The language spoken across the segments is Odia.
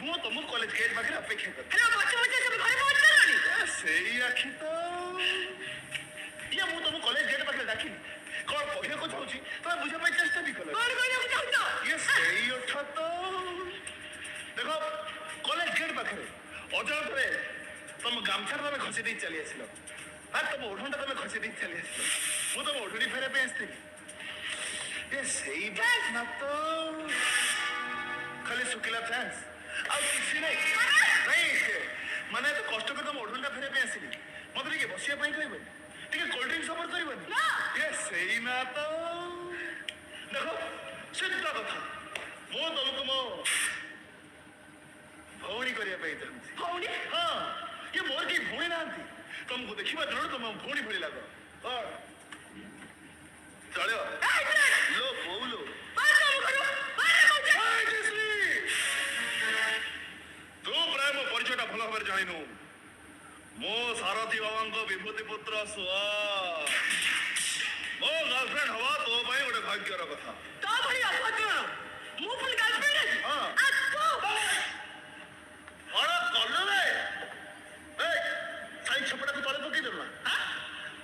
ମୁଁ ତମକୁ କଲେଜ ଗେଟ୍ ପାଖରେ ଅପେକ୍ଷା କଲି। ହେଲେ ବଚ୍ଚା ବଚ୍ଚା ସବୁ ଘରେ ପହଞ୍ଚିଗଲାଣି। ସେଇ ଆଖି ତ ଇଏ ମୁଁ ତମକୁ କଲେଜ ଗେଟ୍ ପାଖରେ ଡାକିନି। କଣ କହିବାକୁ ଚାହୁଁଛି ତମେ ବୁଝିବା ପାଇଁ ଚେଷ୍ଟା ବି କଲ। କଣ କହିବାକୁ ଚାହୁଁଛ? ଇଏ ସେଇ ଓଠ ତ ଦେଖ କଲେଜ ଗେଟ୍ ପାଖରେ ଅଜାଣତରେ ତମ ଗାମଛାଟା ତମେ ଖସି ଦେଇ ଚାଲି ଆସିଲ। ତମ ଓଢ଼ଣଟା ତମେ ଖସି ଦେଇ ଚାଲି ଆସିଲ। ମୁଁ ତମ ଓଢ଼ଣୀ ଫେରିବା ପାଇଁ ଆସିଥିଲି। ଏ ସେଇ ବାସ୍ନା ତ ଖାଲି ଶୁଖିଲା ଫ୍ୟାନ୍ସ ଆଉ କିଛି ନାହିଁ। ନାଇଁ ମାନେ ଏତେ କଷ୍ଟ କରି ତମ ଓଢ଼ଣଟା ଫେରିବା ପାଇଁ ଆସିଲି। ମତେ ଟିକେ ବସିବା ପାଇଁ କହିବନି, ଟିକେ କୋଲ୍ଡ ଡ୍ରିଙ୍କ୍ସ ଅଫର କରିବନି? ଏ ସେଇ ନା ତ ଦେଖ ସିଧା କଥା ମୁଁ ତମକୁ ମୋ ଭଉଣୀ କରିବା ପାଇଁ ଚାହୁଁଛି। ଭଉଣୀ? ହଁ ଇଏ ମୋର କେହି ଭଉଣୀ ନାହାନ୍ତି। ତମକୁ ଦେଖିବା ଦୃଢ଼ ତମ ଭଉଣୀ ଭଳି ଲାଗ। ଚଳିବ ଲୋ ବୋଉଲୋ ତୁ ପ୍ରାୟ ମୋ ପରିଚୟଟା ଭଲ ଭାବରେ ଜାଣିନୁ। ମୋ ସାରଥୀ ବାବାଙ୍କ ବିଭୂତି ପୁତ୍ର ସୁଆ ମୋ ଗାର୍ଲଫ୍ରେଣ୍ଡ ହବା ତୋ ପାଇଁ ଗୋଟେ ଭାଗ୍ୟର କଥା। ତା ଭଳି ଅଭଦ୍ର ମୁଁ ପୁଣି ଗାର୍ଲଫ୍ରେଣ୍ଡ? ହଁ କଣ କଲୁ ରେ? ସାଇ ଛପଟାକୁ ତଳେ ପକେଇଦେଲୁ ନା?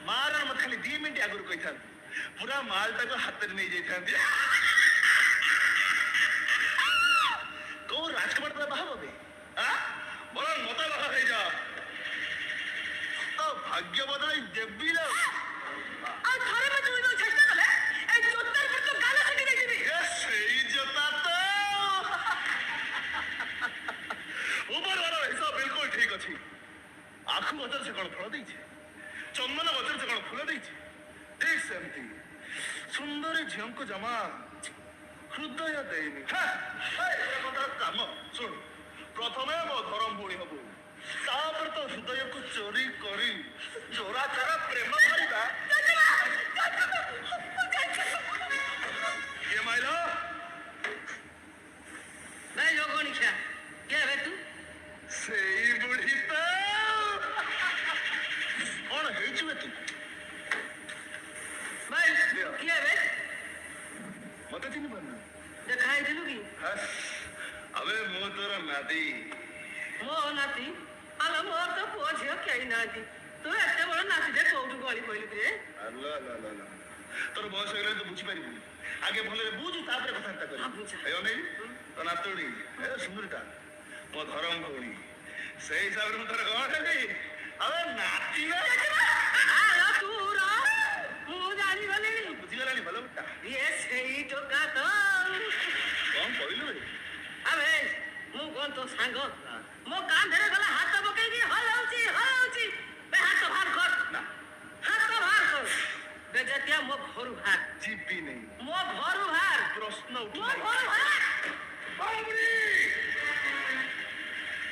ମାର ମତେ ଖାଲି 2 ମିନିଟ୍ ଆଗରୁ କହିଥାନ୍ତି ପୁରା ମାଲଟାକୁ ହାତରେ ନେଇଯାଇଥାନ୍ତି। କୋଉ ରାଜକୁମାର ପୁରା ବାହା ହବେ? ବରଂ ମତେ ବାହା ହେଇଯା। ତ ଭାଗ୍ୟ ବଦଳାଇ ଦେବି ନା। ଆଉ ଥରେ ମତେ ଚୁଇବାକୁ ଚେଷ୍ଟା କଲେ এই ଜୋତାର ପୁରା ଗାଲ ଛିଣ୍ଡି ଦେଇଯିବି। ସେଇ ଜୋତା ତ ଉପର ହିସାବ ବିଲକୁଲ ଠିକ ଅଛି। ଆଖୁ ଗଛରେ ସେ କଣ ଫଳ ଦେଇଛି? ଚନ୍ଦନ ଗଛରେ ସେ କଣ ଫୁଲ ଦେଇଛି? ଠିକ ସେମିତି ସୁନ୍ଦରୀ ଝିଅଙ୍କୁ ଜମା ହୃଦୟ ଦେଇନି। କାମ ଶୁଣ, ପ୍ରଥମେ ମୋ ଧରମ ଭଉଣୀ ହବୁ, ତାପରେ ତ ହୃଦୟକୁ ଚୋରି କରି ଚୋରା ଚୋରା ପ୍ରେମ କରିବା। କିଏ ମାଇଲ? ଭାଇ ଯୋଗଣିକ୍ଷା କିଏ ବେ ତୁ? ସେଇ ବୁଢୀ ତ କଣ ହେଇଛୁ ତୁ? ଭାଇ କିଏ ବେ? ମତେ ଚିହ୍ନି ପାରୁନୁ? ଦେଖା ହେଇଥିଲୁ କି? ଆବେ ମୁଁ ତୋର ନାତି। ମୋ ନାତି? ଆଲୋ ମୋର ତ ପୁଅ ଝିଅ କେହି ନାହାନ୍ତି। ତୁ ଏତେ ବଡ ନାତିଟେ କୋଉଠୁ ଗଳି ପଇଲୁ ରେ? ତୋର ବୟସ ହେଇଗଲାଣି ତୁ ବୁଝିପାରିବୁନି। ଆଗେ ଭଲରେ ବୁଝୁ ତାପରେ କଥାବାର୍ତ୍ତା କରିବୁ। ଅନେଇ ତୋ ନାତୁଣୀ ସୁନ୍ଦରୀଟା ମୋ ଧରମ ଭଉଣୀ। ସେଇ ହିସାବରେ ମୁଁ ତୋର କଣ ହେବି? ଆବେ ନାତି ମୁଁ ଜାଣିଗଲିଣି। ବୁଝିଗଲାଣି ଭଲ ବେଟା। ଇଏ ସେଇ ଟୋକା ତ। କଣ କହିଲୁ? ଆବେ ମୁଁ କଣ ତୋ ସାଙ୍ଗ? ମୋ କାନ୍ଧରେ ଗଲା ହାତ ପକେଇକି ହଲାଉଛି। ବେ ହାତ ବାହାର କର। ନା ହାତ ବାହାର କର। ବେଜତିଆ ମୋ ଘରୁ ବାହାର। ଯିବି ନେଇ। ମୋ ଘରୁ ବାହାର। ପ୍ରଶ୍ନ ମୋ ଉଠୁନାହିଁ। ଘରୁ ବାହାର।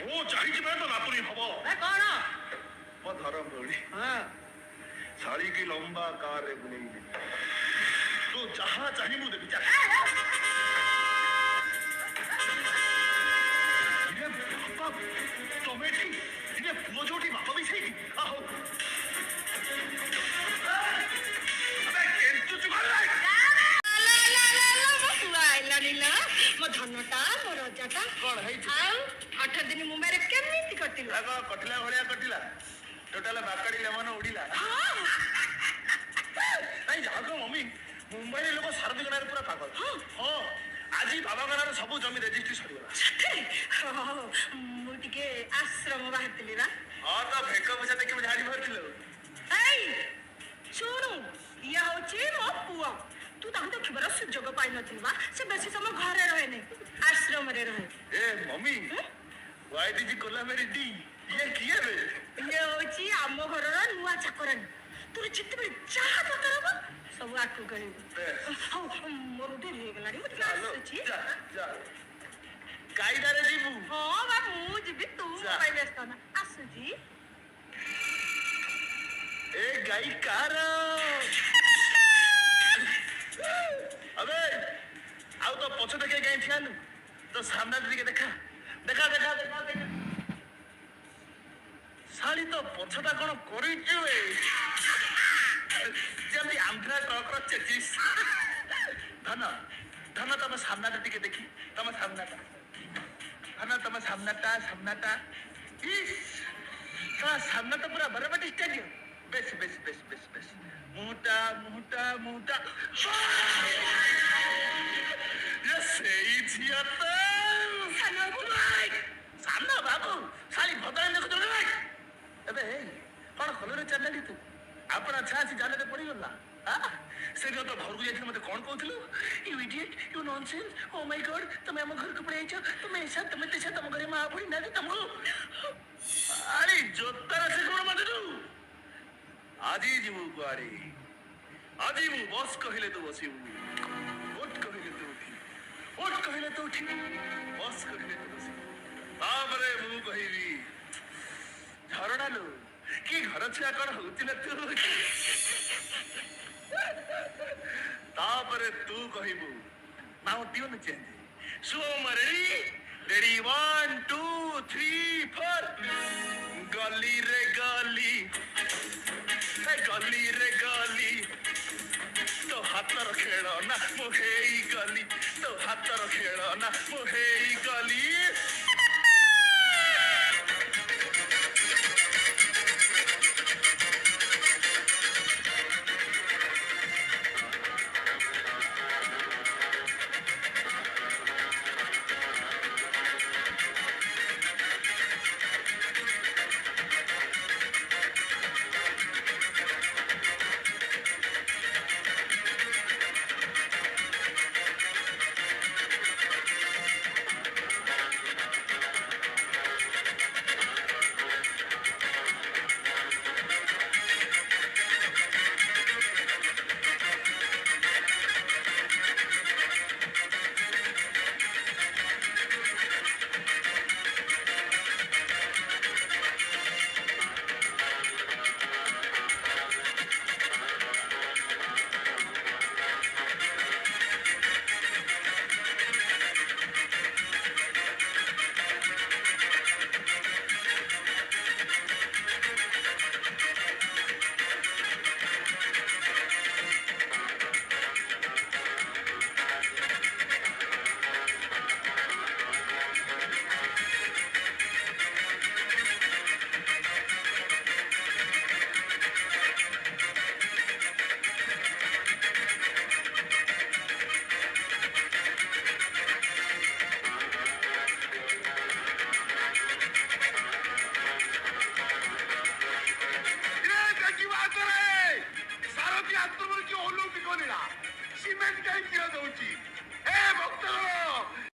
ମୁଁ ଚାହିଁଛି ମାନେ ତ ନାତୁଣୀ ହବ। ଏ କଣ? ମୋ ଧରମ ଭଉଣୀ ଶାଢୀ କି ଲମ୍ବା କାରରେ ବୁଲେଇ ଦେବି। ତୁ ଯାହା ଚାହିଁବୁ ଦେବି। ତମେ ଏଠି ପୁଅ ଯୋଉଠି ବାପ ବି ସେଇଠି। ମୋ ଧନଟା ମୋ ରଜାଟା କଣ ହେଇଛି? ଆଉ 8 ଦିନ ମୁମ୍ବାଇରେ କେମିତି କଟିଲା? କଟିଲା ଭଳିଆ କଟିଲା। ଟୋଟାଲ ବାକାଡି ଲେମନ ଉଡିଲା। ନାଇଁ ଯାହା ମମି ମୁମ୍ବାଇରେ ଲୋକ ସାରଥୀ ଗଣାରେ ପୁରା ପାଗଳ। ହଁ ଆଜି ବାବାଗଣାର ସବୁ ଜମି ରେଜିଷ୍ଟ୍ରି ସରିଗଲା। ମୁଁ ଟିକେ ଆଶ୍ରମ ବାହାରିଥିଲି ବା। ହଁ ତ ଭେକ ପଇସା ଦେଖି ମୁଁ ଝାଡି ଭରିଥିଲୁ। ଏଇ ଶୁଣୁ, ଇଏ ହଉଛି ମୋ ପୁଅ। ତୁ ତାକୁ ଦେଖିବାର ସୁଯୋଗ ପାଇନଥିଲୁ ବା। ସେ ବେଶୀ ସମୟ ଘରେ ରହେନି, ଆଶ୍ରମରେ ରହେ। ଏ mummy why did you call me ready? ଇଏ କିଏ ବେ? ଇଏ ହଉଛି ଆମ ଘରର ନୂଆ ଚାକରାଣୀ। ତୋର ଯେତେବେଳେ ଯାହା ଦରକାର ହବ ସବୁ ଆକୁ କହିବୁ। ହଉ ମୋର ଡେରି ହେଇଗଲାଣି, ମୁଁ ଟିକେ ଆସୁଛି। ଗାଇଡାରେ ଯିବୁ? ହଁ ବା ମୁଁ ଯିବି, ତୁ ମୋ ପାଇଁ ବ୍ୟସ୍ତ ନା। ଆସୁଛି। ଏ ଗାଈ କାର? ଆବେ ଆଉ ତ ପଛ ଦେଖେ ଗାଈ ଠିଆଲୁ ତ ସାମ୍ନାରେ ଟିକେ ଦେଖା। ଶାଳି ତ ପଛଟା କଣ କରିଛୁ? ଯେମିତି ଆନ୍ଧ୍ରା ଟ୍ରକର ଚେଚିସ୍। ଧନ ତମ ସାମ୍ନାଟା ଟିକେ ଦେଖି। ତମ ସାମ୍ନାଟା ଧନ ତମ ତମ ସାମ୍ନାଟା ଇସ୍ ତା ସାମ୍ନାଟା ପୁରା ବରବାଟି ଷ୍ଟାଡିୟମ ବେଶ ମୁହଁଟା ସେଇ ଝିଅ ତ ସାନ ବାବୁ ଶାଳି ଭଦ୍ରାଣୀ ଦେଖୁଛ ଏବେ କଣ କଲରେ ଚାଲିଲାଣି ତୁ ଆପଣ ଛାଁଛି ଜାଲରେ ପଡିଗଲା ସେଦିନ ତ ଘରକୁ ଯାଇଥିଲେ ମତେ କଣ କହୁଥିଲୁ ୟୁ ଇଡିଏଟ୍ ୟୁ ନନସେନ୍ସ ଓ ମାଇ ଗଡ୍ ତମେ ଆମ ଘରକୁ ପଳେଇ ଆଇଛ ତମେ ଏସା ତମେ ତେସା ତମ ଘରେ ମା ଭଳି ନା ତମକୁ ଆରେ ଜୋତାର ସେ କଣ ମାରିଲୁ ଆଜି ଯିବୁ କୁଆଡେ ଆଜି ମୁଁ ବସ୍ କହିଲେ ତୁ ବସିବୁ ଓଟ୍ କହିଲେ ତୁ ଉଠିବୁ ଓଟ୍ କହିଲେ ତୁ ଉଠିବୁ ବସ୍ କହିଲେ ତୁ ବସିବୁ ତାପରେ ମୁଁ କହିବି ଝରଣା ଲୋ କି ଘର ଛୁଆ କଣ ହଉଛି ନା ତୁ ତାପରେ ତୁ କହିବୁ ନାଉ ଟ୍ୟୁନ୍ ଚେଞ୍ଜ ସୁମ ରେଡି 1 2 3 4 ଗଲି ରେ ଗଲି तो हातर खेल ना मुहे गली तो हातर खेल ना मुहे गली সিমেন্ট কাই কিয় দଉଛି ଏ ଭକ୍ତଗଣ